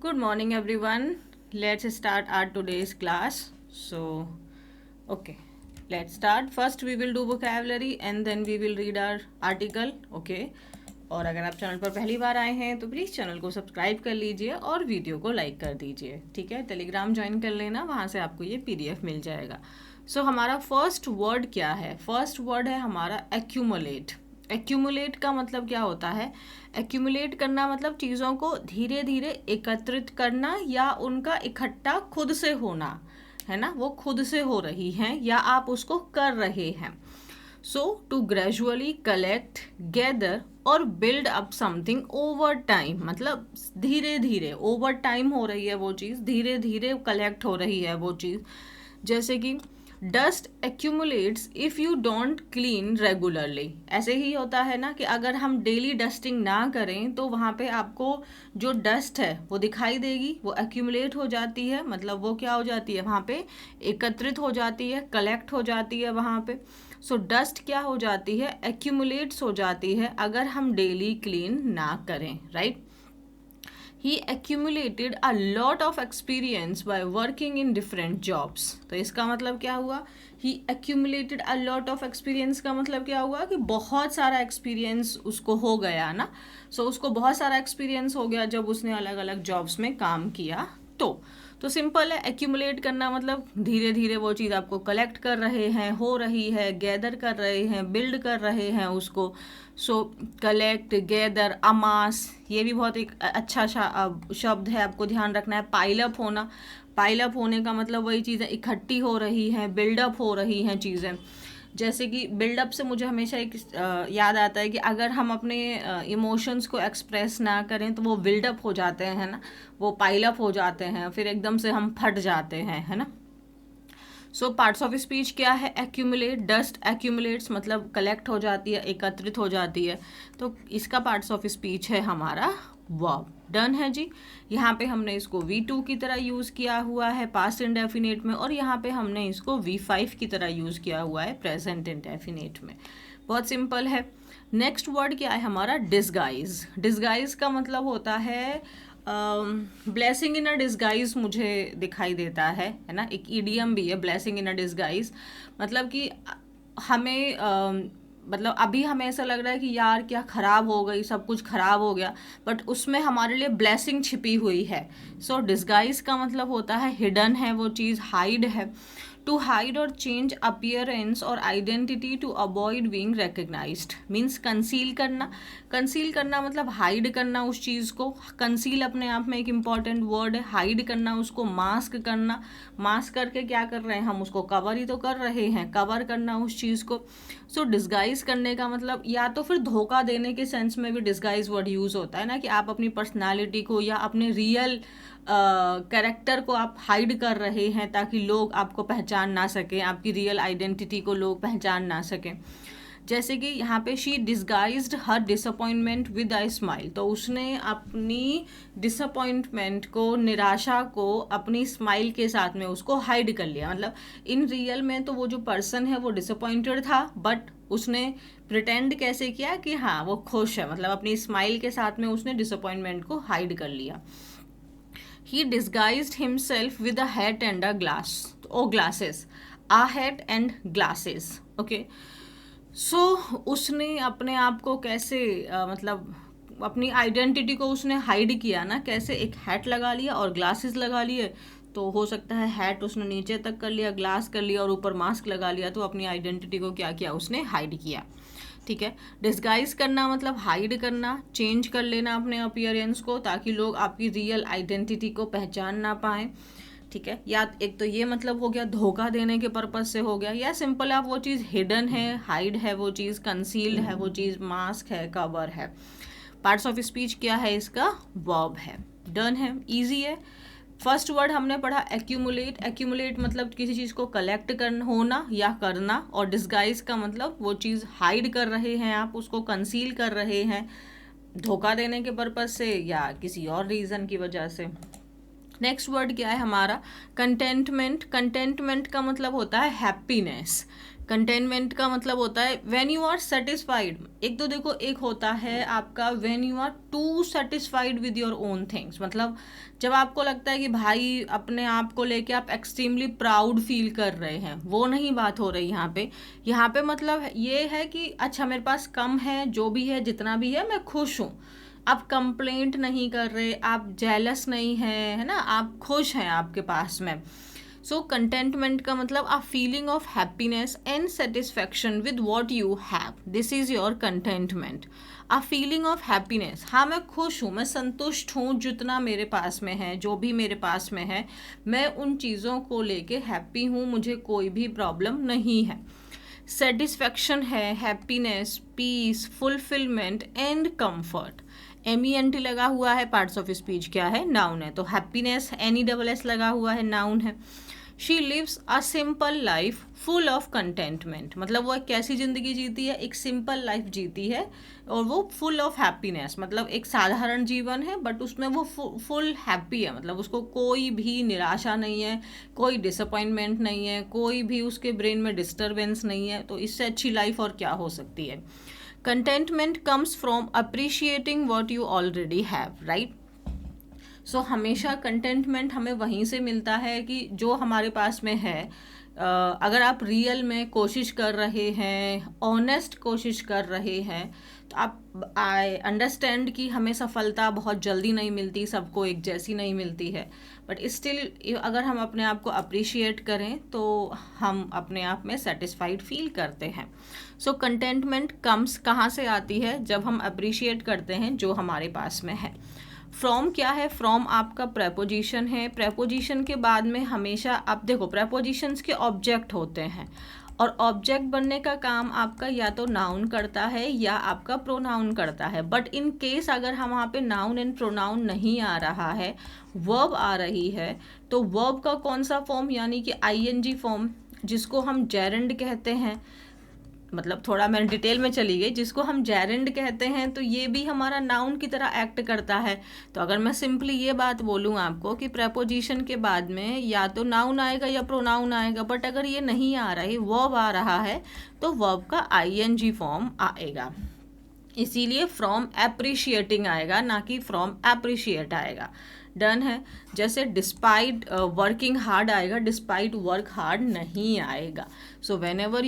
Good morning, everyone. Let's start our today's class. Okay, let's start. First, we will do vocabulary and then we will read our article. Okay. और अगर आप channel पर पहली बार आए हैं तो please channel को सब्सक्राइब कर लीजिए और वीडियो को लाइक कर दीजिए. ठीक है, टेलीग्राम ज्वाइन कर लेना, वहाँ से आपको ये PDF मिल जाएगा. हमारा फर्स्ट वर्ड क्या है? फर्स्ट वर्ड है हमारा एक्यूमुलेट. एक्यूमुलेट का मतलब क्या होता है? एक्यूमुलेट करना मतलब चीज़ों को धीरे धीरे एकत्रित करना या उनका इकट्ठा खुद से होना, है ना. वो खुद से हो रही हैं या आप उसको कर रहे हैं. टू ग्रेजुअली कलेक्ट, गैदर और build up something over time, मतलब धीरे धीरे ओवर टाइम हो रही है वो चीज़, धीरे धीरे कलेक्ट हो रही है वो चीज़. जैसे कि dust accumulates if you don't clean regularly. ऐसे ही होता है ना कि अगर हम डेली डस्टिंग ना करें तो वहाँ पे आपको जो डस्ट है वो दिखाई देगी, वो एक्यूमुलेट हो जाती है, मतलब वो क्या हो जाती है, वहाँ पे एकत्रित हो जाती है, कलेक्ट हो जाती है वहाँ पे. डस्ट क्या हो जाती है? एक्यूमुलेट्स हो जाती है अगर हम डेली क्लीन ना करें, right. He accumulated a lot of experience by working in different jobs. तो इसका मतलब क्या हुआ? He accumulated a lot of experience का मतलब क्या हुआ कि बहुत सारा एक्सपीरियंस उसको हो गया ना. उसको बहुत सारा एक्सपीरियंस हो गया जब उसने अलग अलग जॉब्स में काम किया. तो सिंपल है, एक्यूमुलेट करना मतलब धीरे धीरे वो चीज़ आपको कलेक्ट कर रहे हैं, हो रही है, गैदर कर रहे हैं, बिल्ड कर रहे हैं उसको. कलेक्ट, गैदर, अमास, ये भी बहुत एक अच्छा शब्द है, आपको ध्यान रखना है. पाइलअप होना, पाइलअप होने का मतलब वही चीज़ें इकट्ठी हो रही हैं, बिल्डअप हो रही हैं चीज़ें. जैसे कि बिल्डअप से मुझे हमेशा एक याद आता है कि अगर हम अपने इमोशंस को एक्सप्रेस ना करें तो वो बिल्डअप हो जाते हैं ना, वो पाइलअप हो जाते हैं, फिर एकदम से हम फट जाते हैं, है ना. पार्ट्स ऑफ स्पीच क्या है? एक्यूमुलेट, डस्ट एक्यूमुलेट्स मतलब कलेक्ट हो जाती है, एकत्रित हो जाती है. तो इसका पार्ट्स ऑफ स्पीच है हमारा वर्ब. डन है जी. यहाँ पे हमने इसको V2 की तरह यूज़ किया हुआ है पास्ट इंडेफिनेट में, और यहाँ पे हमने इसको V5 की तरह यूज़ किया हुआ है प्रेजेंट इंडेफिनेट में. बहुत सिंपल है. नेक्स्ट वर्ड क्या है हमारा? डिस्गाइज. डिस्गाइज का मतलब होता है ब्लेसिंग इन अ डिस्गाइज, मुझे दिखाई देता है ना. एक ईडियम भी है ब्लेसिंग इन अ डिस्गाइज, मतलब कि हमें मतलब अभी हमें ऐसा लग रहा है कि यार क्या ख़राब हो गई, सब कुछ ख़राब हो गया, बट उसमें हमारे लिए ब्लेसिंग छिपी हुई है. डिस्गाइज का मतलब होता है हिडन है वो चीज़, हाइड है. टू हाइड और चेंज अपीयरेंस और identity to avoid being recognised means conceal करना. कंसील करना मतलब हाइड करना उस चीज़ को. कंसील अपने आप में एक इम्पॉर्टेंट वर्ड है. हाइड करना, उसको मास्क करना. मास्क करके क्या कर रहे हैं हम? उसको कवर ही तो कर रहे हैं, कवर करना उस चीज़ को. डिस्गाइज करने का मतलब या तो फिर धोखा देने के सेंस में भी डिस्गाइज वर्ड यूज़ होता है ना, कि आप अपनी पर्सनालिटी को या अपने रियल कैरेक्टर को आप हाइड कर रहे हैं ताकि लोग आपको पहचान ना सकें, आपकी रियल आइडेंटिटी को लोग पहचान ना सकें. जैसे कि यहाँ पे she disguised her disappointment with a smile, तो उसने अपनी डिसअपॉइंटमेंट को, निराशा को अपनी स्माइल के साथ में उसको हाइड कर लिया. मतलब इन रियल में तो वो जो पर्सन है वो डिसअपॉइंटेड था, बट उसने प्रिटेंड कैसे किया कि हाँ वो खुश है, मतलब अपनी स्माइल के साथ में उसने डिसअपॉइंटमेंट को हाइड कर लिया. He disguised himself with a hat and a glasses. A hat and glasses. Okay. उसने अपने आप को कैसे मतलब अपनी आइडेंटिटी को उसने हाइड किया ना, कैसे? एक हैट लगा लिया और ग्लासेस लगा लिए. तो हो सकता है हैट उसने नीचे तक कर लिया, ग्लास कर लिया और ऊपर मास्क लगा लिया, तो अपनी आइडेंटिटी को क्या किया? उसने हाइड किया. ठीक है. डिस्गाइज करना मतलब हाइड करना, चेंज कर लेना अपने अपीयरेंस को ताकि लोग आपकी रियल आइडेंटिटी को पहचान ना पाएँ. ठीक है. या एक तो ये मतलब हो गया धोखा देने के पर्पज से हो गया, या सिंपल आप वो चीज़ हिडन है, हाइड है वो चीज़, कंसील्ड है वो चीज़, मास्क है, कवर है. पार्ट्स ऑफ स्पीच क्या है इसका? वर्ब है. डन है, ईजी है. फर्स्ट वर्ड हमने पढ़ा एक्यूमुलेट. एक्यूमुलेट मतलब किसी चीज़ को कलेक्ट कर होना या करना, और डिस्गाइज का मतलब वो चीज़ हाइड कर रहे हैं आप, उसको कंसील कर रहे हैं धोखा देने के पर्पज से या किसी और रीज़न की वजह से. नेक्स्ट वर्ड क्या है हमारा, कंटेंटमेंट। कंटेंटमेंट का मतलब होता है हैप्पीनेस। कंटेनमेंट का मतलब होता है व्हेन यू आर सेटिस्फाइड। एक तो देखो, एक होता है आपका when you are too satisfied with your own things, मतलब जब आपको लगता है कि भाई अपने आप को लेके आप एक्सट्रीमली प्राउड फील कर रहे हैं, वो नहीं बात हो रही यहाँ पे। यहाँ पे मतलब ये है कि अच्छा मेरे पास कम है, जो भी है जितना भी है मैं खुश हूँ। आप कंप्लेंट नहीं कर रहे, आप जेलस नहीं है ना, आप खुश हैं आपके पास में। सो कंटेंटमेंट का मतलब a feeling of happiness and satisfaction with what you have, this is your contentment. A feeling of happiness, हाँ मैं खुश हूँ, मैं संतुष्ट हूँ जितना मेरे पास में है, जो भी मेरे पास में है, मैं उन चीज़ों को लेके हैप्पी हूँ, मुझे कोई भी प्रॉब्लम नहीं है। सेटिस्फैक्शन है happiness, peace, fulfilment and comfort. MENT लगा हुआ है, पार्ट्स ऑफ स्पीच क्या है, नाउन है, तो हैप्पीनेस NESS लगा हुआ है, नाउन है। She lives a simple life full of contentment, मतलब वो एक कैसी ज़िंदगी जीती है, एक सिंपल लाइफ जीती है और वो फुल ऑफ हैप्पीनेस, मतलब एक साधारण जीवन है बट उसमें वो फुल हैप्पी है, मतलब उसको कोई भी निराशा नहीं है, कोई डिसअपॉइंटमेंट नहीं है, कोई भी उसके ब्रेन में डिस्टर्बेंस नहीं है। तो इससे अच्छी लाइफ और क्या हो सकती है। Contentment comes from appreciating what you already have, right. So हमेशा कंटेंटमेंट हमें वहीं से मिलता है कि जो हमारे पास में है। अगर आप रियल में कोशिश कर रहे हैं, ऑनेस्ट कोशिश कर रहे हैं, तो आप आई अंडरस्टैंड कि हमें सफलता बहुत जल्दी नहीं मिलती, सबको एक जैसी नहीं मिलती है, बट स्टिल अगर हम अपने आप को अप्रिशिएट करें तो हम अपने आप में सेटिस्फाइड फील करते हैं। सो कंटेंटमेंट कम्स कहाँ से आती है, जब हम अप्रिशिएट करते हैं जो हमारे पास में है। फ्रॉम क्या है, फ्रॉम आपका प्रेपोजिशन है। प्रेपोजिशन के बाद में हमेशा आप देखो, प्रेपोजिशंस के ऑब्जेक्ट होते हैं और ऑब्जेक्ट बनने का काम आपका या तो नाउन करता है या आपका प्रोनाउन करता है। बट इन केस अगर हम वहाँ पे नाउन एंड प्रोनाउन नहीं आ रहा है, वर्ब आ रही है, तो वर्ब का कौन सा फॉर्म, यानी कि ING फॉर्म, जिसको हम जेरेंड कहते हैं, मतलब थोड़ा मैं डिटेल में चली गई, जिसको हम जेरेंड कहते हैं, तो ये भी हमारा नाउन की तरह एक्ट करता है। तो अगर मैं सिंपली ये बात बोलूँ आपको कि प्रेपोजिशन के बाद में या तो नाउन आएगा या प्रोनाउन आएगा, बट अगर ये नहीं आ रही, वर्ब आ रहा है, तो वर्ब का ING फॉर्म आएगा। इसीलिए फ्रॉम एप्रिशिएटिंग आएगा, ना कि फ्रॉम एप्रिशिएट आएगा। डन है। जैसे डिस्पाइट वर्किंग हार्ड आएगा, डिस्पाइट वर्क हार्ड नहीं आएगा। So whenever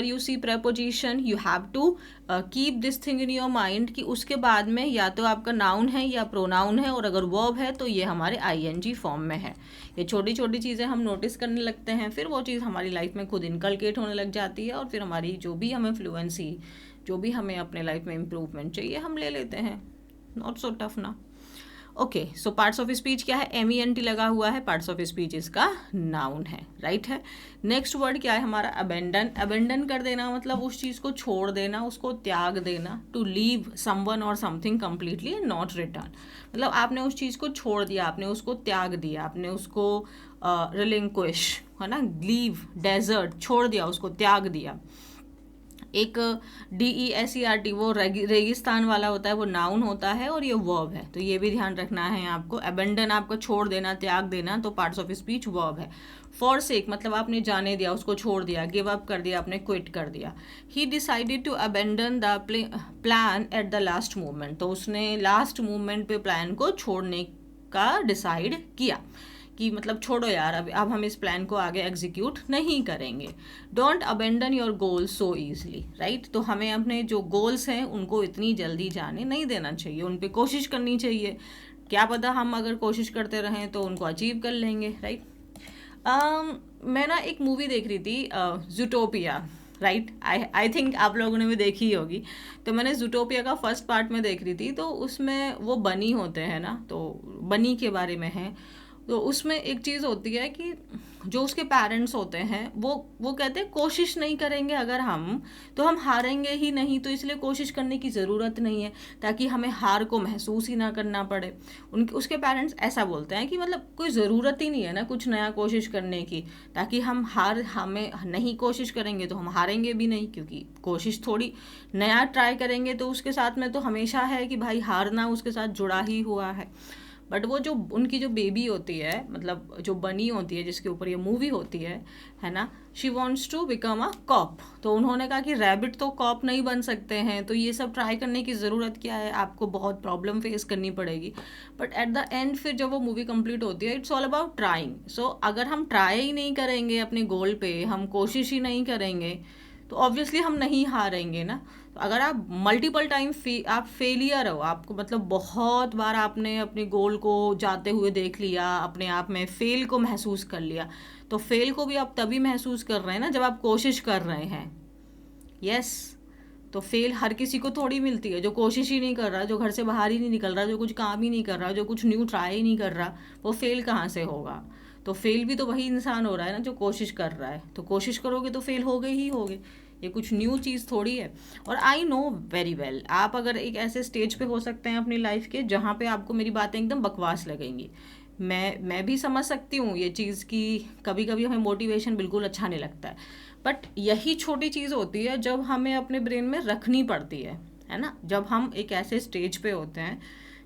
you see preposition, you have to keep this thing in your mind कि उसके बाद में या तो आपका नाउन है या प्रोनाउन है, और अगर वर्ब है तो ये हमारे ING फॉर्म में है। ये छोटी छोटी चीज़ें हम नोटिस करने लगते हैं, फिर वो चीज़ हमारी लाइफ में खुद इनकलकेट होने लग जाती है, और फिर हमारी जो भी हमें फ्लुएंसी, जो भी हमें अपने लाइफ में इम्प्रूवमेंट चाहिए, हम ले लेते हैं। नॉट सो टफ ना। Okay, so parts of speech क्या है, MENT लगा हुआ है, पार्ट्स ऑफ स्पीच इसका नाउन है, राइट है। नेक्स्ट वर्ड क्या है हमारा, अबेंडन। अबेंडन कर देना मतलब उस चीज़ को छोड़ देना, उसको त्याग देना। टू लीव समवन और something completely and not return, मतलब आपने उस चीज़ को छोड़ दिया, आपने उसको त्याग दिया, आपने उसको रिलिंक्विश, है ना, लीव, डेजर्ट, छोड़ दिया, उसको त्याग दिया। एक DESERT वो रेगिस्तान वाला होता है, वो नाउन होता है, और ये वर्ब है, तो ये भी ध्यान रखना है आपको। अबेंडन आपको छोड़ देना, त्याग देना, तो पार्ट्स ऑफ स्पीच वर्ब है। फॉरसेक मतलब आपने जाने दिया, उसको छोड़ दिया, गिव अप कर दिया, आपने क्विट कर दिया। He decided to abandon the plan at the last moment, तो उसने लास्ट मोमेंट पे प्लान को छोड़ने का डिसाइड किया कि मतलब छोड़ो यार, अब हम इस प्लान को आगे एग्जीक्यूट नहीं करेंगे। Don't abandon your goals so easily, right. तो हमें अपने जो गोल्स हैं उनको इतनी जल्दी जाने नहीं देना चाहिए, उन पर कोशिश करनी चाहिए। क्या पता हम अगर कोशिश करते रहें तो उनको अचीव कर लेंगे, राइट। मैं ना एक मूवी देख रही थी, ज़ूटोपिया, राइट। आई थिंक आप लोगों ने भी देखी ही होगी। तो मैंने ज़ूटोपिया का फर्स्ट पार्ट में देख रही थी, तो उसमें वो बनी होते हैं ना, तो बनी के बारे में है। तो उसमें एक चीज़ होती है कि जो उसके पेरेंट्स होते हैं वो कहते हैं कोशिश नहीं करेंगे अगर हम, तो हम हारेंगे ही नहीं, तो इसलिए कोशिश करने की ज़रूरत नहीं है, ताकि हमें हार को महसूस ही ना करना पड़े। उसके पेरेंट्स ऐसा बोलते हैं कि मतलब कोई ज़रूरत ही नहीं है ना कुछ नया कोशिश करने की, ताकि हमें नहीं कोशिश करेंगे तो हम हारेंगे भी नहीं, क्योंकि कोशिश थोड़ी नया ट्राई करेंगे तो उसके साथ में तो हमेशा है कि भाई हारना उसके साथ जुड़ा ही हुआ है। बट वो जो उनकी जो बेबी होती है, मतलब जो बनी होती है जिसके ऊपर ये मूवी होती है ना, she wants to become a cop. तो उन्होंने कहा कि रैबिट तो कॉप नहीं बन सकते हैं, तो ये सब ट्राई करने की ज़रूरत क्या है, आपको बहुत प्रॉब्लम फेस करनी पड़ेगी। बट एट द एंड फिर जब वो मूवी कंप्लीट होती है, इट्स ऑल अबाउट ट्राइंग। सो अगर हम ट्राई ही नहीं करेंगे अपने गोल पे, हम कोशिश ही नहीं करेंगे, तो ऑब्वियसली हम नहीं हारेंगे ना। तो अगर आप मल्टीपल टाइम आप फेलियर हो, आपको मतलब बहुत बार आपने अपने गोल को जाते हुए देख लिया, अपने आप में फेल को महसूस कर लिया, तो फेल को भी आप तभी महसूस कर रहे हैं ना जब आप कोशिश कर रहे हैं। यस, तो फेल हर किसी को थोड़ी मिलती है। जो कोशिश ही नहीं कर रहा, जो घर से बाहर ही नहीं निकल रहा, जो कुछ काम ही नहीं कर रहा, जो कुछ न्यू ट्राई ही नहीं कर रहा, वो फेल कहाँ से होगा। तो फेल भी तो वही इंसान हो रहा है ना जो कोशिश कर रहा है। तो कोशिश करोगे तो फेल हो गए ही होगे, ये कुछ न्यू चीज़ थोड़ी है। और आई नो वेरी वेल, आप अगर एक ऐसे स्टेज पे हो सकते हैं अपनी लाइफ के जहाँ पे आपको मेरी बातें एकदम बकवास लगेंगी। मैं भी समझ सकती हूँ ये चीज़ कि कभी कभी हमें मोटिवेशन बिल्कुल अच्छा नहीं लगता है, बट यही छोटी चीज़ होती है जब हमें अपने ब्रेन में रखनी पड़ती है ना। जब हम एक ऐसे स्टेज पे होते हैं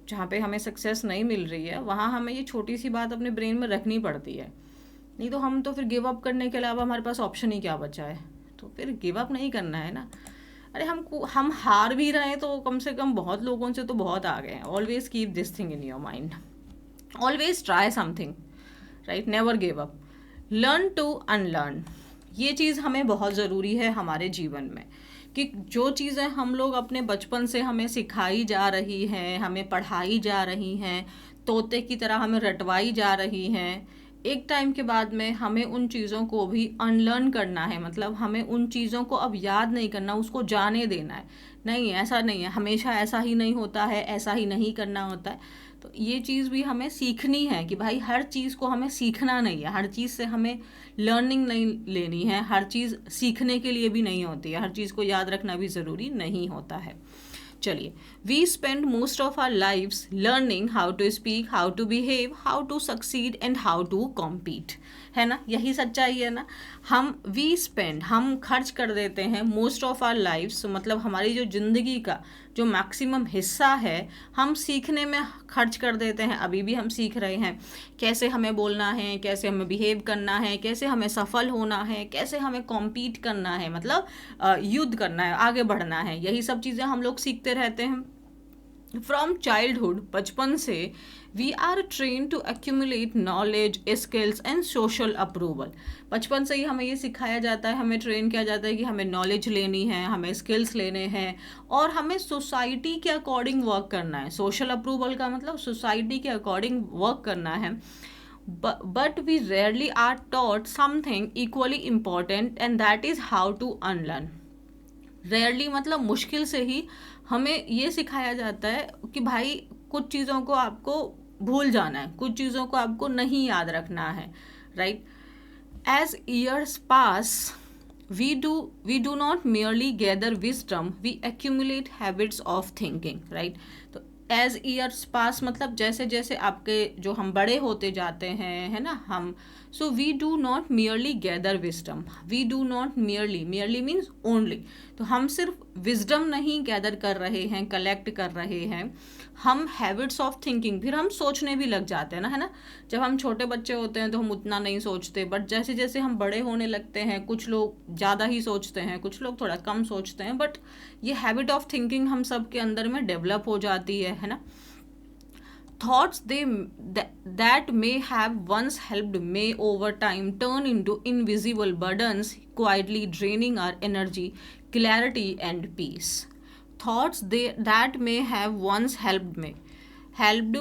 जहाँ पे हमें सक्सेस नहीं मिल रही है, वहाँ हमें ये छोटी सी बात अपने ब्रेन में रखनी पड़ती है। नहीं तो हम तो फिर गिव अप करने के अलावा हमारे पास ऑप्शन ही क्या बचा है। तो फिर गिव अप नहीं करना है ना। अरे हम हार भी रहे हैं तो कम से कम बहुत लोगों से तो बहुत आ गए हैं। Always keep this thing in your mind, always try something, right, never give up, learn to unlearn. ये चीज़ हमें बहुत ज़रूरी है हमारे जीवन में, कि जो चीज़ें हम लोग अपने बचपन से हमें सिखाई जा रही हैं, हमें पढ़ाई जा रही हैं, तोते की तरह हमें रटवाई जा रही हैं, एक टाइम के बाद में हमें उन चीज़ों को भी अनलर्न करना है। मतलब हमें उन चीज़ों को अब याद नहीं करना, उसको जाने देना है। नहीं, ऐसा नहीं है, हमेशा ऐसा ही नहीं होता है, ऐसा ही नहीं करना होता है। तो ये चीज़ भी हमें सीखनी है कि भाई हर चीज़ को हमें सीखना नहीं है, हर चीज़ से हमें लर्निंग नहीं लेनी है, हर चीज़ सीखने के लिए भी नहीं होती है, हर चीज़ को याद रखना भी ज़रूरी नहीं होता है। चलिए, we spend most of our lives learning how to speak, how to behave, how to succeed and how to compete, है ना। यही सच्चाई है ना। हम खर्च कर देते हैं मोस्ट ऑफ आवर लाइव्स, मतलब हमारी जो ज़िंदगी का जो मैक्सिमम हिस्सा है हम सीखने में खर्च कर देते हैं। अभी भी हम सीख रहे हैं कैसे हमें बोलना है, कैसे हमें बिहेव करना है, कैसे हमें सफल होना है, कैसे हमें कॉम्पीट करना है, मतलब युद्ध करना है, आगे बढ़ना है। यही सब चीज़ें हम लोग सीखते रहते हैं फ्रॉम चाइल्डहुड। बचपन से we are train to accumulate knowledge, skills and social approval. बचपन से ही हमें ये सिखाया जाता है, हमें ट्रेन किया जाता है कि हमें नॉलेज लेनी है, हमें स्किल्स लेने हैं और हमें सोसाइटी के अकॉर्डिंग वर्क करना है। सोशल अप्रूवल का मतलब सोसाइटी के अकॉर्डिंग वर्क करना है। But we rarely are taught something equally important and that is how to unlearn. Rarely मतलब मुश्किल से ही हमें ये सिखाया जाता है कि भाई कुछ चीज़ों को आपको भूल जाना है, कुछ चीज़ों को आपको नहीं याद रखना है, right. As years pass we do not merely gather wisdom, we accumulate habits of thinking, right। तो एज ईयर्स पास मतलब जैसे जैसे आपके जो हम बड़े होते जाते हैं, है ना, हम so we do not merely gather wisdom, we do not merely means only. तो हम सिर्फ विजडम नहीं गैदर कर रहे हैं, कलेक्ट कर रहे हैं, हम हैबिट्स ऑफ थिंकिंग, फिर हम सोचने भी लग जाते हैं ना, है ना। जब हम छोटे बच्चे होते हैं तो हम उतना नहीं सोचते, बट जैसे जैसे हम बड़े होने लगते हैं कुछ लोग ज़्यादा ही सोचते हैं, कुछ लोग थोड़ा कम सोचते हैं, बट ये हैबिट ऑफ थिंकिंग हम सब के अंदर में डेवलप हो जाती है ना। Thoughts that may have once helped may over time turn into invisible burdens, quietly draining our energy, clarity and peace. Thoughts that may have once helped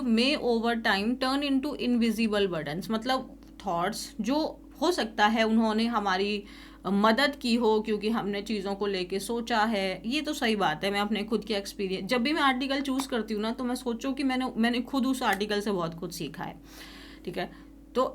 may over time turn into invisible burdens. मतलब thoughts जो हो सकता है उन्होंने हमारी मदद की हो क्योंकि हमने चीज़ों को लेके सोचा है, ये तो सही बात है। मैं अपने खुद के एक्सपीरियंस, जब भी मैं आर्टिकल चूज़ करती हूँ ना, तो मैं सोचूँ कि मैंने खुद उस आर्टिकल से बहुत कुछ सीखा है, ठीक है। तो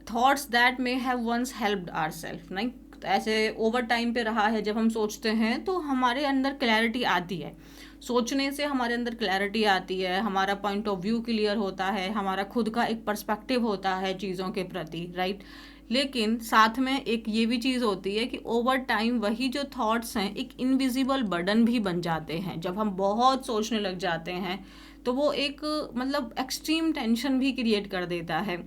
thoughts that may have once helped our self, नहीं ऐसे ओवर टाइम पे रहा है। जब हम सोचते हैं तो हमारे अंदर क्लैरिटी आती है, सोचने से हमारे अंदर क्लैरिटी आती है, हमारा पॉइंट ऑफ व्यू क्लियर होता है, हमारा खुद का एक पर्सपेक्टिव होता है चीज़ों के प्रति, राइट। लेकिन साथ में एक ये भी चीज़ होती है कि ओवर टाइम वही जो थॉट्स हैं एक इनविजिबल बर्डन भी बन जाते हैं। जब हम बहुत सोचने लग जाते हैं तो वो एक मतलब एक्सट्रीम टेंशन भी क्रिएट कर देता है।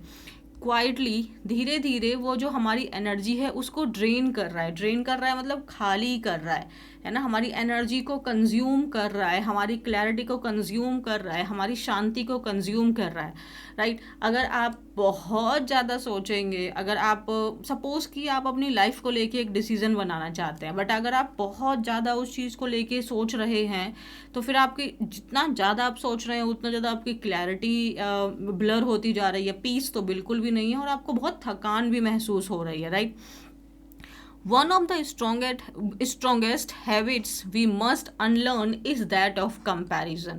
क्वाइटली धीरे धीरे वो जो हमारी एनर्जी है उसको ड्रेन कर रहा है मतलब खाली कर रहा है ना, हमारी एनर्जी को कंज्यूम कर रहा है, हमारी क्लैरिटी को कंज्यूम कर रहा है, हमारी शांति को कंज्यूम कर रहा है, राइट। अगर आप बहुत ज़्यादा सोचेंगे, अगर आप सपोज कि आप अपनी लाइफ को लेके एक डिसीजन बनाना चाहते हैं, बट अगर आप बहुत ज़्यादा उस चीज़ को लेके सोच रहे हैं तो फिर आपकी जितना ज़्यादा आप सोच रहे हैं उतना ज़्यादा आपकी क्लैरिटी ब्लर होती जा रही है, पीस तो बिल्कुल भी नहीं है और आपको बहुत थकान भी महसूस हो रही है, right. One of the strongest habits we must unlearn is that of comparison.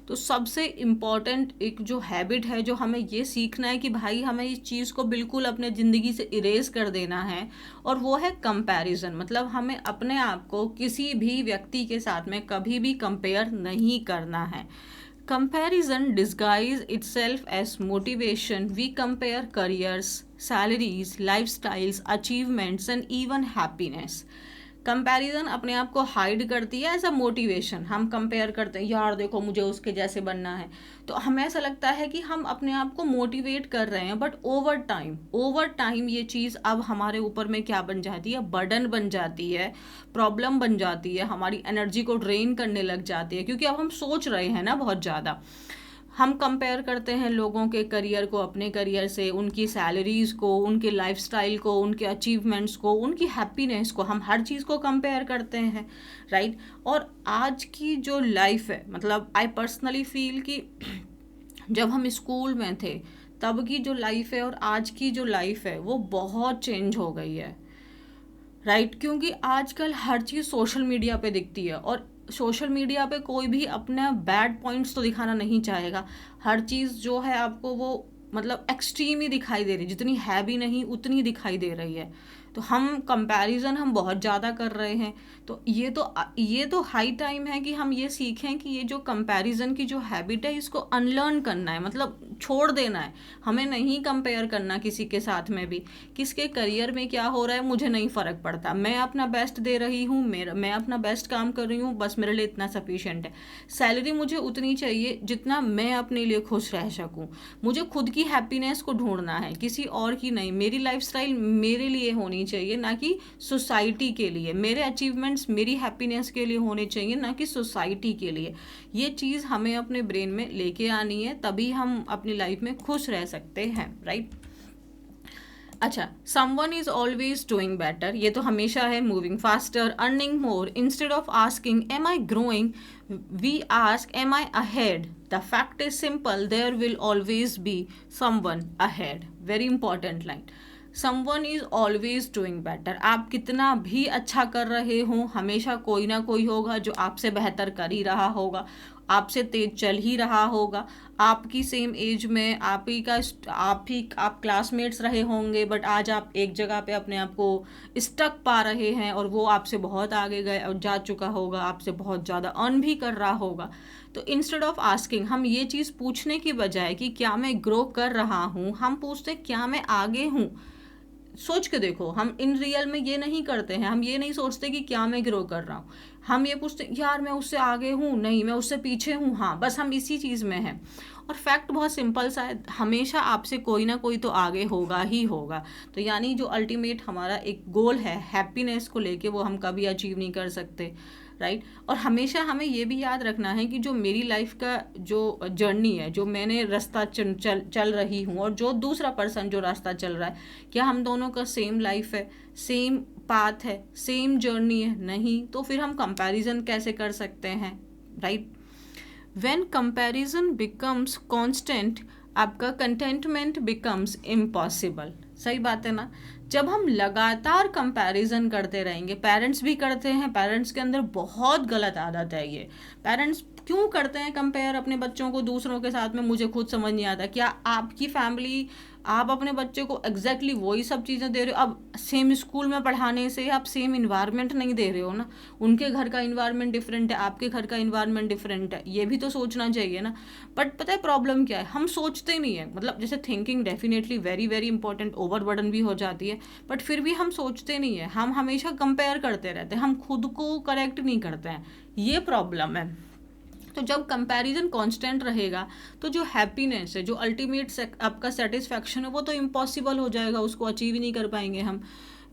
तो सबसे इम्पॉर्टेंट एक जो हैबिट है जो हमें ये सीखना है कि भाई हमें इस चीज़ को बिल्कुल अपने ज़िंदगी से इरेज कर देना है, और वो है कंपैरिजन। मतलब हमें अपने आप को किसी भी व्यक्ति के साथ में कभी भी कंपेयर नहीं करना है। Comparison disguises itself as motivation. We compare careers, salaries, lifestyles, achievements, and even happiness. Comparison अपने आप को हाइड करती है एज अ मोटिवेशन। हम कंपेयर करते हैं, यार देखो मुझे उसके जैसे बनना है, तो हमें ऐसा लगता है कि हम अपने आप को मोटिवेट कर रहे हैं, बट ओवर टाइम ये चीज़ अब हमारे ऊपर में क्या बन जाती है, बर्डन बन जाती है, प्रॉब्लम बन जाती है, हमारी एनर्जी को ड्रेन करने लग जाती है, क्योंकि अब हम सोच रहे हैं ना बहुत ज़्यादा। हम कंपेयर करते हैं लोगों के करियर को अपने करियर से, उनकी सैलरीज़ को, उनके लाइफस्टाइल को, उनके अचीवमेंट्स को, उनकी हैप्पीनेस को, हम हर चीज़ को कंपेयर करते हैं, राइट। और आज की जो लाइफ है, मतलब आई पर्सनली फील कि जब हम स्कूल में थे तब की जो लाइफ है और आज की जो लाइफ है वो बहुत चेंज हो गई है, राइट। क्योंकि आजकल हर चीज़ सोशल मीडिया पे दिखती है, और सोशल मीडिया पे कोई भी अपना बैड पॉइंट्स तो दिखाना नहीं चाहेगा। हर चीज़ जो है आपको वो मतलब एक्सट्रीम ही दिखाई दे रही है, जितनी है भी नहीं उतनी दिखाई दे रही है। तो हम कंपैरिजन हम बहुत ज़्यादा कर रहे हैं। तो ये तो हाई टाइम है कि हम ये सीखें कि ये जो कंपैरिजन की जो हैबिट है इसको अनलर्न करना है, मतलब छोड़ देना है। हमें नहीं कंपेयर करना किसी के साथ में भी, किसके करियर में क्या हो रहा है मुझे नहीं फ़र्क पड़ता, मैं अपना बेस्ट दे रही हूँ, मैं अपना बेस्ट काम कर रही हूँ, बस मेरे लिए इतना सफिशिएंट है। सैलरी मुझे उतनी चाहिए जितना मैं अपने लिए खुश रह सकूँ, मुझे खुद की हैप्पीनेस को ढूंढना है, किसी और की नहीं। मेरी लाइफस्टाइल मेरे लिए होनी चाहिए, ना कि सोसाइटी के लिए। मेरे अचीवमेंट्स मेरी हैप्पीनेस के लिए होने चाहिए, ना कि सोसाइटी के लिए। ये चीज़ हमें अपने ब्रेन में लेके आनी है, तभी हम अपनी लाइफ में खुश रह सकते हैं, राइट। अच्छा, someone is always doing better, ये तो हमेशा है। Moving faster, earning more, instead of asking am I growing we ask am I ahead. The fact is simple, there will always be someone ahead. Very important line. Someone is always doing better. आप कितना भी अच्छा कर रहे हो, हमेशा कोई ना कोई होगा जो आपसे बेहतर कर ही रहा होगा, आपसे तेज चल ही रहा होगा। आपकी सेम एज में आप क्लासमेट्स रहे होंगे, बट आज आप एक जगह पे अपने आप को स्टक पा रहे हैं, और वो आपसे बहुत आगे गए और जा चुका होगा, आपसे बहुत ज़्यादा अर्न भी कर रहा होगा। तो इंस्टेड ऑफ आस्किंग, हम ये चीज़ पूछने की बजाय कि क्या मैं ग्रो कर रहा हूँ, हम पूछते क्या मैं आगे हूँ। सोच के देखो, हम इन रियल में ये नहीं करते हैं, हम ये नहीं सोचते कि क्या मैं ग्रो कर रहा हूँ, हम ये पूछते यार मैं उससे आगे हूँ, नहीं मैं उससे पीछे हूँ, हाँ बस हम इसी चीज़ में हैं। और फैक्ट बहुत सिंपल सा है, हमेशा आपसे कोई ना कोई तो आगे होगा ही होगा। तो यानी जो अल्टीमेट हमारा एक गोल है हैप्पीनेस को लेके, वो हम कभी अचीव नहीं कर सकते, राइट। और हमेशा हमें ये भी याद रखना है कि जो मेरी लाइफ का जो जर्नी है, जो मैंने रास्ता चल रही हूँ, और जो दूसरा पर्सन जो रास्ता चल रहा है, क्या हम दोनों का सेम लाइफ है, सेम पाथ है, सेम जर्नी है? नहीं। तो फिर हम कंपैरिजन कैसे कर सकते हैं, right. When comparison becomes constant, आपका कंटेंटमेंट बिकम्स इम्पॉसिबल। सही बात है ना। जब हम लगातार कंपैरिजन करते रहेंगे, पेरेंट्स भी करते हैं, पेरेंट्स के अंदर बहुत गलत आदत है ये। पेरेंट्स क्यों करते हैं कंपेयर अपने बच्चों को दूसरों के साथ में, मुझे खुद समझ नहीं आता। क्या आपकी फैमिली, आप अपने बच्चे को एग्जैक्टली वही सब चीज़ें दे रहे हो? अब सेम स्कूल में पढ़ाने से आप सेम इन्वायरमेंट नहीं दे रहे हो ना, उनके घर का इन्वायरमेंट डिफरेंट है, आपके घर का इन्वायरमेंट डिफरेंट है, ये भी तो सोचना चाहिए ना। बट पता है प्रॉब्लम क्या है, हम सोचते नहीं है। मतलब जैसे thinking definitely very very important, overburden भी हो जाती है, बट फिर भी हम सोचते नहीं है, हम हमेशा कंपेयर करते रहते हैं, हम खुद को करेक्ट नहीं करते हैं, ये प्रॉब्लम है। तो जब कंपैरिजन कांस्टेंट रहेगा तो जो हैप्पीनेस है, जो अल्टीमेट आपका सेटिस्फैक्शन है, वो तो इम्पॉसिबल हो जाएगा, उसको अचीव ही नहीं कर पाएंगे हम.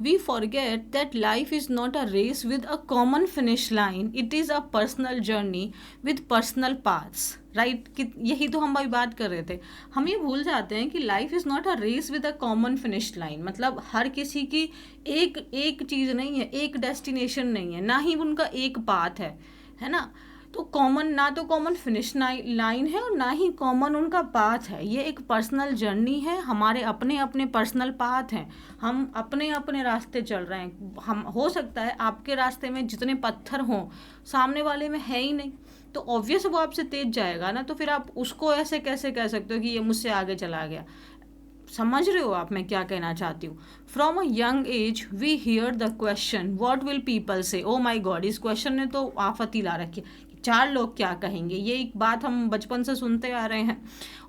We forget that life is not a race with a common finish line, it is a personal journey with personal paths. Right, यही तो हम अभी बात कर रहे थे. हम ये भूल जाते हैं कि life is not a race with a common finish line. मतलब हर किसी की एक एक चीज़ नहीं है, एक डेस्टिनेशन नहीं है, ना ही उनका एक पाथ है ना. तो कॉमन, ना तो कॉमन फिनिश लाइन है और ना ही कॉमन उनका पाथ है. ये एक पर्सनल जर्नी है, हमारे अपने अपने पर्सनल पाथ हैं, हम अपने अपने रास्ते चल रहे हैं. हम, हो सकता है आपके रास्ते में जितने पत्थर हों सामने वाले में है ही नहीं, तो ऑब्वियस वो आपसे तेज जाएगा ना. तो फिर आप उसको ऐसे कैसे कह सकते हो कि ये मुझसे आगे चला गया. समझ रहे हो आप मैं क्या कहना चाहती हूँ. From a young age we hear the question what will people say. Oh my God, इस क्वेश्चन ने तो आफत ही ला रखी है. चार लोग क्या कहेंगे, ये एक बात हम बचपन से सुनते आ रहे हैं.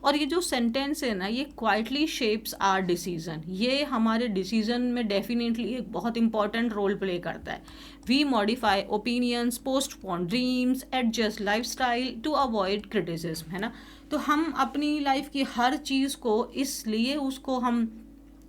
और ये जो सेंटेंस है ना, ये क्वाइटली शेप्स आर डिसीजन. ये हमारे डिसीजन में डेफिनेटली एक बहुत इंपॉर्टेंट रोल प्ले करता है. We modify opinions, postpone dreams, adjust life style to avoid criticism, है ना. तो हम अपनी लाइफ की हर चीज़ को इसलिए उसको हम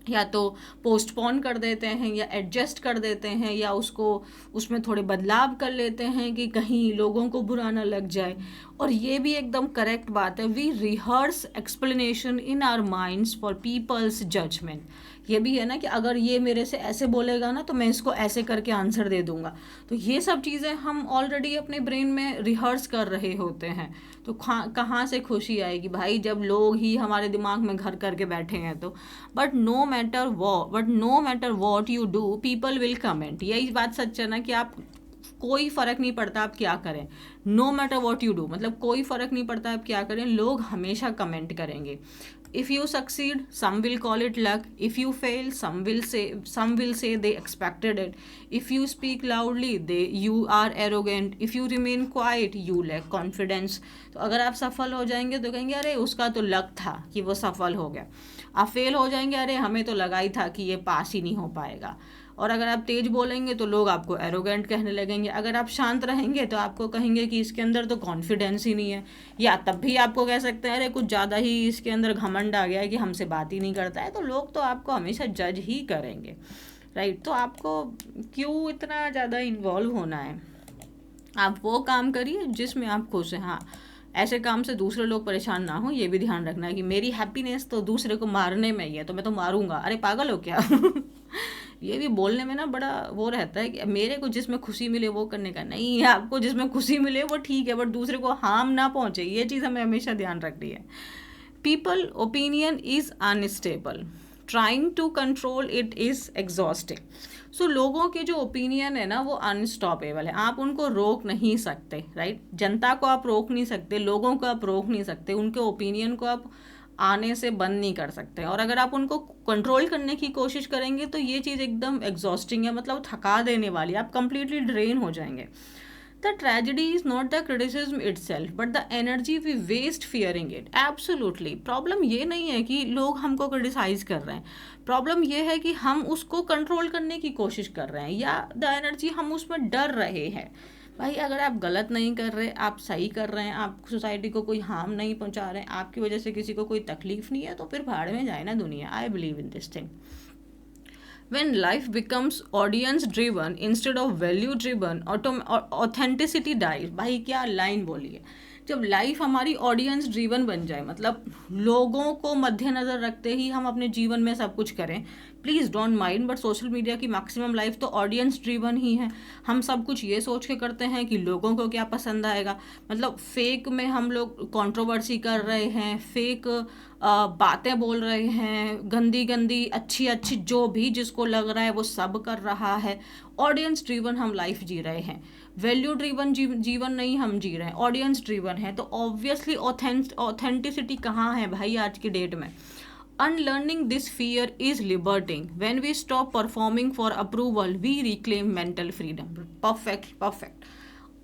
या तो पोस्टपोन कर देते हैं या एडजस्ट कर देते हैं या उसको उसमें थोड़े बदलाव कर लेते हैं कि कहीं लोगों को बुरा ना लग जाए. और ये भी एकदम करेक्ट बात है. We rehearse explanation in our minds for people's judgement. ये भी है ना कि अगर ये मेरे से ऐसे बोलेगा ना तो मैं इसको ऐसे करके आंसर दे दूंगा. तो ये सब चीज़ें हम ऑलरेडी अपने ब्रेन में रिहर्स कर रहे होते हैं. तो कहाँ से खुशी आएगी भाई जब लोग ही हमारे दिमाग में घर करके बैठे हैं तो. But no matter what you do people will comment. यही बात सच है ना कि आप, कोई फ़र्क नहीं पड़ता आप क्या करें, no matter what you do, मतलब कोई फ़र्क नहीं पड़ता आप क्या करें, लोग हमेशा कमेंट करेंगे. If you succeed some will call it luck, if you fail some will say they expected it, if you speak loudly they you are arrogant, if you remain quiet you lack confidence. तो अगर आप सफल हो जाएंगे तो कहेंगे अरे उसका तो लक था कि वो सफल हो गया. आप फेल हो जाएंगे, अरे हमें तो लगा ही था कि ये पास ही नहीं हो पाएगा. और अगर आप तेज बोलेंगे तो लोग आपको एरोगेंट कहने लगेंगे. अगर आप शांत रहेंगे तो आपको कहेंगे कि इसके अंदर तो कॉन्फिडेंस ही नहीं है. या तब भी आपको कह सकते हैं अरे कुछ ज़्यादा ही इसके अंदर घमंड आ गया है कि हमसे बात ही नहीं करता है. तो लोग तो आपको हमेशा जज ही करेंगे. राइट, तो आपको क्यों इतना ज़्यादा इन्वॉल्व होना है. आप वो काम करिए जिसमें आप खुश हैं. हाँ, ऐसे काम से दूसरे लोग परेशान ना हो, ये भी ध्यान रखना है कि मेरी हैप्पीनेस तो दूसरे को मारने में ही है तो मैं तो मारूंगा. अरे पागल हो क्या. ये भी बोलने में ना बड़ा वो रहता है कि मेरे को जिसमें खुशी मिले वो करने का. नहीं, आपको जिसमें खुशी मिले वो ठीक है, बट दूसरे को हार्म ना पहुंचे, ये चीज़ हमें हमेशा ध्यान रखनी है. People opinion is unstable, trying to control it is exhausting. So लोगों के जो ओपिनियन है ना वो अनस्टॉपेबल है, आप उनको रोक नहीं सकते. राइट, जनता को आप रोक नहीं सकते, लोगों को आप रोक नहीं सकते, उनके ओपिनियन को आप आने से बंद नहीं कर सकते. और अगर आप उनको कंट्रोल करने की कोशिश करेंगे तो ये चीज़ एकदम एग्जॉस्टिंग है, मतलब थका देने वाली, आप कंप्लीटली ड्रेन हो जाएंगे. The tragedy is not the criticism itself but the energy we waste fearing it. Absolutely, problem ये नहीं है कि लोग हमको क्रिटिसाइज कर रहे हैं, प्रॉब्लम ये है कि हम उसको कंट्रोल करने की कोशिश कर रहे हैं या द एनर्जी हम उसमें डर रहे हैं. भाई अगर आप गलत नहीं कर रहे, आप सही कर रहे हैं, आप सोसाइटी को कोई हार्म नहीं पहुंचा रहे हैं, आपकी वजह से किसी को कोई तकलीफ नहीं है, तो फिर भाड़ में जाए ना दुनिया. I believe in this thing. When life becomes audience driven instead of value driven, authenticity dies. भाई क्या लाइन बोली है. जब लाइफ हमारी ऑडियंस ड्रीवन बन जाए, मतलब लोगों को मद्देनज़र रखते ही हम अपने जीवन में सब कुछ करें, please don't mind, but social media की मैक्सिमम लाइफ तो ऑडियंस ड्रीवन ही है. हम सब कुछ ये सोच के करते हैं कि लोगों को क्या पसंद आएगा. मतलब फेक में हम लोग कंट्रोवर्सी कर रहे हैं, फेक बातें बोल रहे हैं, गंदी गंदी अच्छी अच्छी जो भी जिसको लग रहा है वो सब कर रहा है. ऑडियंस ड्रीवन हम लाइफ जी रहे हैं, वैल्यू ड्रीवन जीवन नहीं हम जी रहे हैं, ऑडियंस ड्रीवन है. तो ऑब्वियसली ऑथेंटिसिटी कहाँ है भाई आज की डेट में. Unlearning this fear is liberating. When we stop performing for approval, we reclaim mental freedom. Perfect.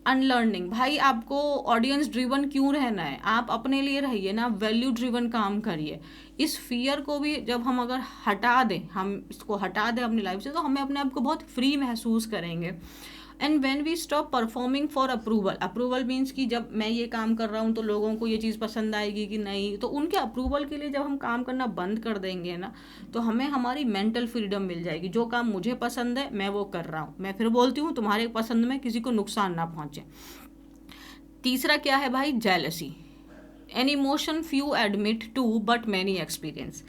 Unlearning, भाई आपको ऑडियंस ड्रिवन क्यों रहना है, आप अपने लिए रहिए ना, वैल्यू ड्रिवन काम करिए. इस फियर को भी जब हम अगर हटा दें, हम इसको हटा दें अपनी लाइफ से, तो हमें अपने आप को बहुत फ्री महसूस करेंगे. And when we stop performing for approval, approval means कि जब मैं ये काम कर रहा हूँ तो लोगों को ये चीज़ पसंद आएगी कि नहीं, तो उनके अप्रूवल के लिए जब हम काम करना बंद कर देंगे ना, तो हमें हमारी मेंटल फ्रीडम मिल जाएगी। जो काम मुझे पसंद है मैं वो कर रहा हूँ। मैं फिर बोलती हूँ तुम्हारे पसंद में किसी को नुकसान ना पहुँचे। तीसरा क्या है भाई, jealousy, an emotion few admit to but many experience.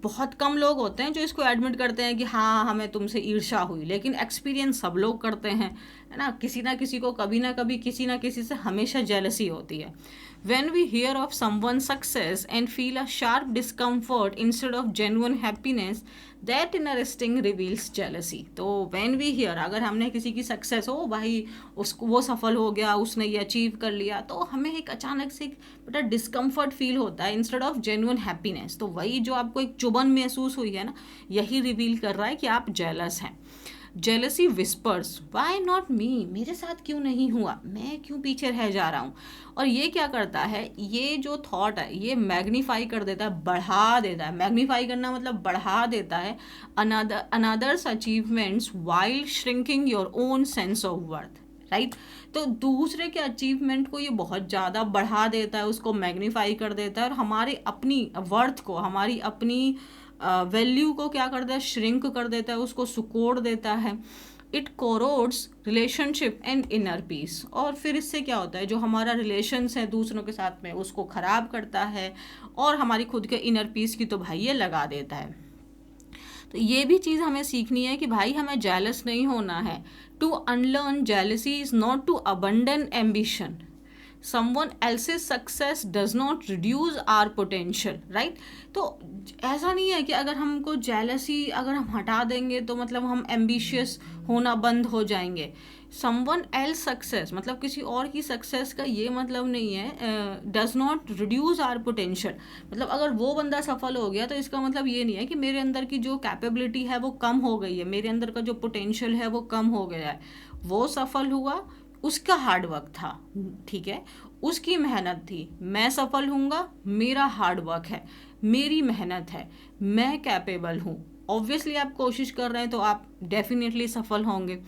बहुत कम लोग होते हैं जो इसको एडमिट करते हैं कि हाँ हमें तुमसे ईर्ष्या हुई, लेकिन एक्सपीरियंस सब लोग करते हैं, है ना किसी को कभी ना कभी किसी ना किसी से हमेशा जेलसी होती है। When we hear of someone's success and feel a sharp discomfort instead of genuine happiness, that inner instinct reveals jealousy. तो when we hear, अगर हमने किसी की सक्सेस हो भाई, उसको वो सफल हो गया, उसने ये अचीव कर लिया, तो हमें एक अचानक से बड़ा डिस्कम्फर्ट फील होता है इंस्टेड ऑफ जेन्युइन हैप्पीनेस। तो वही जो आपको एक चुभन महसूस हुई है ना, यही रिवील कर रहा है कि आप जेलस हैं। Jealousy whispers, why not me, मेरे साथ क्यों नहीं हुआ, मैं क्यों पीछे रह जा रहा हूँ। और ये क्या करता है, ये जो थॉट है ये मैग्नीफाई कर देता है, बढ़ा देता है। मैग्नीफाई करना मतलब बढ़ा देता है another's achievements while shrinking your own sense of worth, right. तो दूसरे के अचीवमेंट को ये बहुत ज़्यादा बढ़ा देता है, उसको मैग्नीफाई कर देता है, और हमारी अपनी वर्थ को, हमारी अपनी वैल्यू को क्या करता है, श्रिंक कर देता है, उसको सुकोड़ देता है। It corrodes relationship and inner peace, और फिर इससे क्या होता है, जो हमारा रिलेशंस है दूसरों के साथ में उसको ख़राब करता है, और हमारी खुद के इनर पीस की तो भाई ये लगा देता है। तो ये भी चीज़ हमें सीखनी है कि भाई हमें जेलस नहीं होना है। To unlearn jealousy is not to abandon ambition, someone else's success does not reduce our potential, right। तो ऐसा नहीं है कि अगर हमको जेलसी अगर हम हटा देंगे तो मतलब हम एम्बिशियस होना बंद हो जाएंगे। someone else success मतलब किसी और की सक्सेस का ये मतलब नहीं है does not reduce our potential, मतलब अगर वो बंदा सफल हो गया तो इसका मतलब ये नहीं है कि मेरे अंदर की जो कैपेबिलिटी है वो कम हो गई है, मेरे अंदर का जो पोटेंशियल है वो कम हो गया है। वो सफल हुआ, उसका हार्ड वर्क था, ठीक है, उसकी मेहनत थी। मैं सफल हूँगा, मेरा हार्ड वर्क है, मेरी मेहनत है, मैं कैपेबल हूँ। ऑब्वियसली आप कोशिश कर रहे हैं तो आप डेफिनेटली सफल होंगे।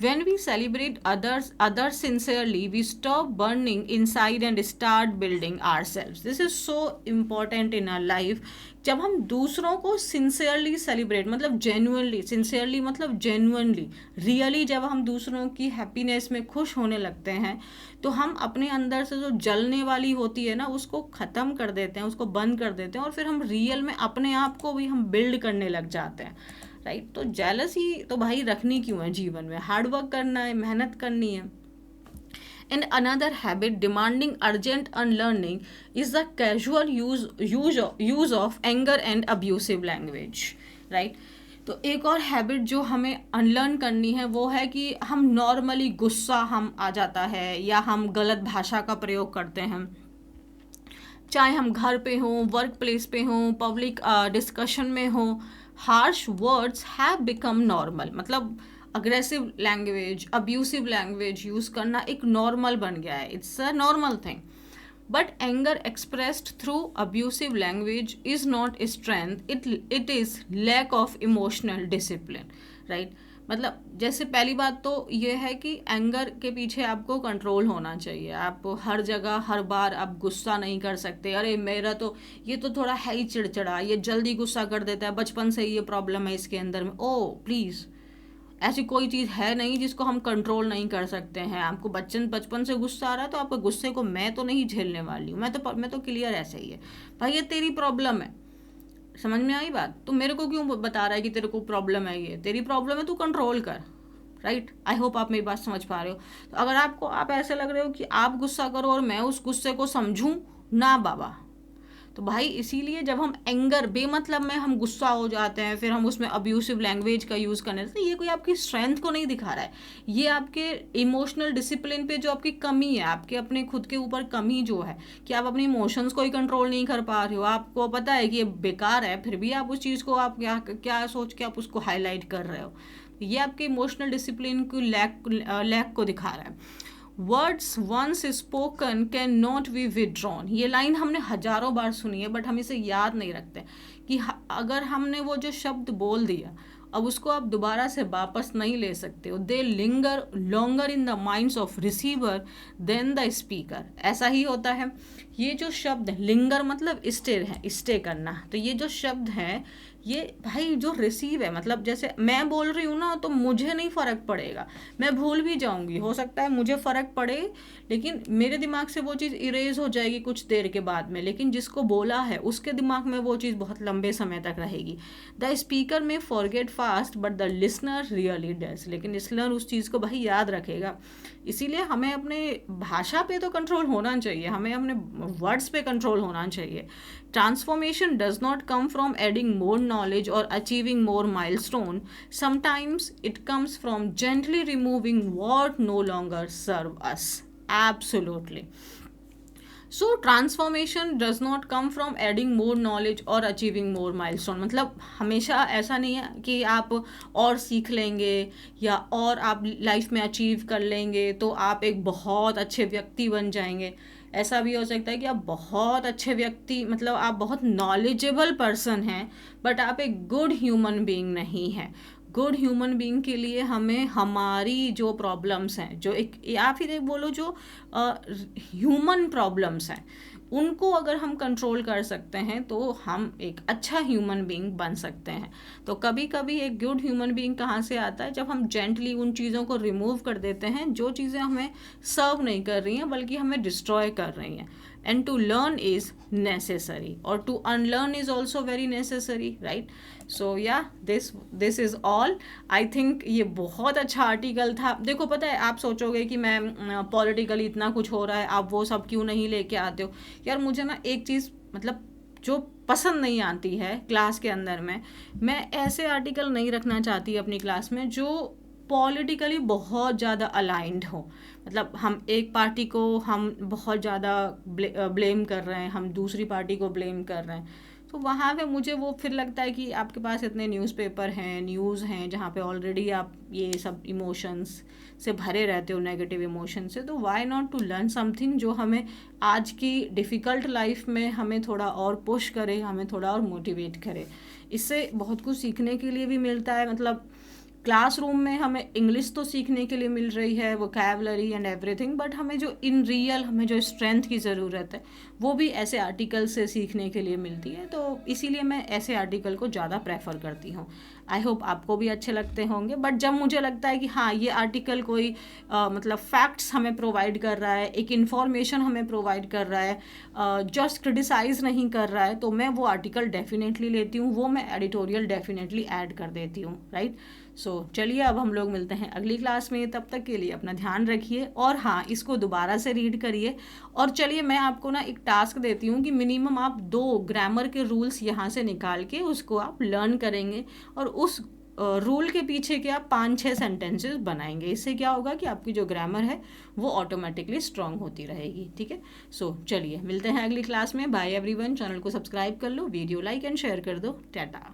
When we celebrate others sincerely, we stop burning inside and start building ourselves. This is so important in our life. जब हम दूसरों को सिंसियरली सेलिब्रेट, मतलब जेन्युइनली, सिंसियरली मतलब जेन्युइनली, रियली जब हम दूसरों की हैप्पीनेस में खुश होने लगते हैं, तो हम अपने अंदर से जो जलने वाली होती है ना उसको ख़त्म कर देते हैं, उसको बंद कर देते हैं, और फिर हम रियल में अपने आप को भी हम बिल्ड करने लग जाते हैं, राइट। तो जेलसी तो भाई रखनी क्यों है जीवन में, हार्ड वर्क करना है, मेहनत करनी है। And another habit demanding urgent unlearning is the casual use of anger and abusive language, right। तो एक और हैबिट जो हमें अनलर्न करनी है वो है कि हम नॉर्मली गुस्सा हम आ जाता है या हम गलत भाषा का प्रयोग करते हैं, चाहे हम घर पे हों, वर्क प्लेस पे हों, पब्लिक डिस्कशन में हों। Harsh words have become normal, मतलब aggressive language, abusive language use करना एक नॉर्मल बन गया है, it's a normal thing. But anger expressed through abusive language is not strength, it is lack of emotional discipline, right. मतलब जैसे पहली बात तो ये है कि एंगर के पीछे आपको कंट्रोल होना चाहिए। आप हर जगह हर बार आप गुस्सा नहीं कर सकते, अरे मेरा तो ये तो थोड़ा है ही चिड़चिड़ा, ये जल्दी गुस्सा कर देता है, बचपन से ही ये प्रॉब्लम है इसके अंदर में। ओ प्लीज़, ऐसी कोई चीज़ है नहीं जिसको हम कंट्रोल नहीं कर सकते हैं। आपको बचपन से गुस्सा आ रहा है तो आपके गुस्से को मैं तो नहीं झेलने वाली हूँ, मैं तो क्लियर ऐसे ही है भाई, ये तेरी प्रॉब्लम है। समझ में आई बात। तो मेरे को क्यों बता रहा है कि तेरे को प्रॉब्लम है, ये तेरी प्रॉब्लम है, तू कंट्रोल कर, राइट। आई होप आप मेरी बात समझ पा रहे हो। तो अगर आप ऐसे लग रहे हो कि आप गुस्सा करो और मैं उस गुस्से को समझूं, ना बाबा। तो भाई इसीलिए जब हम एंगर बेमतलब में हम गुस्सा हो जाते हैं, फिर हम उसमें अब्यूसिव लैंग्वेज का यूज़ करने लगते हैं, ये कोई आपकी स्ट्रेंथ को नहीं दिखा रहा है, ये आपके इमोशनल डिसिप्लिन पे जो आपकी कमी है, आपके अपने खुद के ऊपर कमी जो है कि आप अपने इमोशंस को ही कंट्रोल नहीं कर पा रहे हो। आपको पता है कि ये बेकार है, फिर भी आप उस चीज़ को आप क्या सोच के आप उसको हाईलाइट कर रहे हो, ये आपके इमोशनल डिसिप्लिन को लैक को दिखा रहा है। Words once spoken can not be withdrawn, ये लाइन हमने हजारों बार सुनी है बट हम इसे याद नहीं रखते कि अगर हमने वो जो शब्द बोल दिया अब उसको आप दोबारा से वापस नहीं ले सकते हो. They linger longer in the minds of receiver than the speaker. ऐसा ही होता है. ये जो शब्द लिंगर मतलब स्टे है, स्टे करना. तो ये जो शब्द है ये भाई जो रिसीव है, मतलब जैसे मैं बोल रही हूँ ना तो मुझे नहीं फ़र्क पड़ेगा, मैं भूल भी जाऊँगी, हो सकता है मुझे फ़र्क पड़े लेकिन मेरे दिमाग से वो चीज़ इरेज हो जाएगी कुछ देर के बाद में, लेकिन जिसको बोला है उसके दिमाग में वो चीज़ बहुत लंबे समय तक रहेगी. द स्पीकर में forget fast but the listener really does. लेकिन लिसनर उस चीज़ को भाई याद रखेगा. इसीलिए हमें अपने भाषा पे तो कंट्रोल होना चाहिए, हमें अपने वर्ड्स पे कंट्रोल होना चाहिए. Transformation does not come from adding more knowledge or achieving more milestone. Sometimes it comes from gently removing what no longer serve us. Absolutely. So transformation does not come from adding more knowledge or achieving more milestone. मतलब हमेशा ऐसा नहीं है कि आप और सीख लेंगे या और आप लाइफ में अचीव कर लेंगे तो आप एक बहुत अच्छे व्यक्ति बन जाएंगे. ऐसा भी हो सकता है कि आप बहुत अच्छे व्यक्ति, मतलब आप बहुत नॉलेजेबल पर्सन हैं बट आप एक गुड ह्यूमन बीइंग नहीं हैं. गुड ह्यूमन बीइंग के लिए हमें हमारी जो प्रॉब्लम्स हैं, जो एक या फिर एक बोलो जो ह्यूमन प्रॉब्लम्स हैं, उनको अगर हम कंट्रोल कर सकते हैं तो हम एक अच्छा ह्यूमन बीइंग बन सकते हैं. तो कभी कभी एक गुड ह्यूमन बीइंग कहाँ से आता है, जब हम जेंटली उन चीज़ों को रिमूव कर देते हैं जो चीज़ें हमें सर्व नहीं कर रही हैं बल्कि हमें डिस्ट्रॉय कर रही हैं. And to learn is necessary or to unlearn is also very necessary, right? So yeah, this is all. I think ये बहुत अच्छा आर्टिकल था. देखो पता है आप सोचोगे कि मैं पॉलिटिकली इतना कुछ हो रहा है आप वो सब क्यों नहीं लेके आते हो. यार मुझे ना एक चीज़ मतलब जो पसंद नहीं आती है क्लास के अंदर में, मैं ऐसे आर्टिकल नहीं रखना चाहती अपनी क्लास में जो पॉलिटिकली बहुत ज़्यादा अलाइंड हो. मतलब हम एक पार्टी को हम बहुत ज़्यादा ब्लेम कर रहे हैं, हम दूसरी पार्टी को ब्लेम कर रहे हैं, तो वहाँ पे मुझे वो फिर लगता है कि आपके पास इतने न्यूज़पेपर हैं, न्यूज़ हैं जहाँ पे ऑलरेडी आप ये सब इमोशंस से भरे रहते हो, नेगेटिव इमोशन से. तो why not to learn something जो हमें आज की डिफ़िकल्ट लाइफ में हमें थोड़ा और पुश करे, हमें थोड़ा और मोटिवेट करे. इससे बहुत कुछ सीखने के लिए भी मिलता है. मतलब क्लासरूम में हमें इंग्लिश तो सीखने के लिए मिल रही है, वोकैबुलरी एंड एवरीथिंग, बट हमें जो इन रियल हमें जो स्ट्रेंथ की ज़रूरत है वो भी ऐसे आर्टिकल से सीखने के लिए मिलती है. तो इसीलिए मैं ऐसे आर्टिकल को ज़्यादा प्रेफर करती हूँ. आई होप आपको भी अच्छे लगते होंगे. बट जब मुझे लगता है कि हाँ ये आर्टिकल कोई मतलब फैक्ट्स हमें प्रोवाइड कर रहा है, एक इन्फॉर्मेशन हमें प्रोवाइड कर रहा है, जस्ट क्रिटिसाइज़ नहीं कर रहा है, तो मैं वो आर्टिकल डेफिनेटली लेती हूँ, वो मैं एडिटोरियल डेफिनेटली ऐड कर देती हूँ. राइट. सो चलिए अब हम लोग मिलते हैं अगली क्लास में. तब तक के लिए अपना ध्यान रखिए और हाँ इसको दोबारा से रीड करिए. और चलिए मैं आपको ना एक टास्क देती हूँ कि मिनिमम आप 2 ग्रामर के रूल्स यहाँ से निकाल के उसको आप लर्न करेंगे और उस रूल के पीछे के आप 5-6 सेंटेंसेस बनाएंगे. इससे क्या होगा कि आपकी जो ग्रामर है वो ऑटोमेटिकली स्ट्रांग होती रहेगी. ठीक है. सो चलिए मिलते हैं अगली क्लास में. Bye everyone. चैनल को सब्सक्राइब कर लो, वीडियो लाइक एंड शेयर कर दो. टाटा.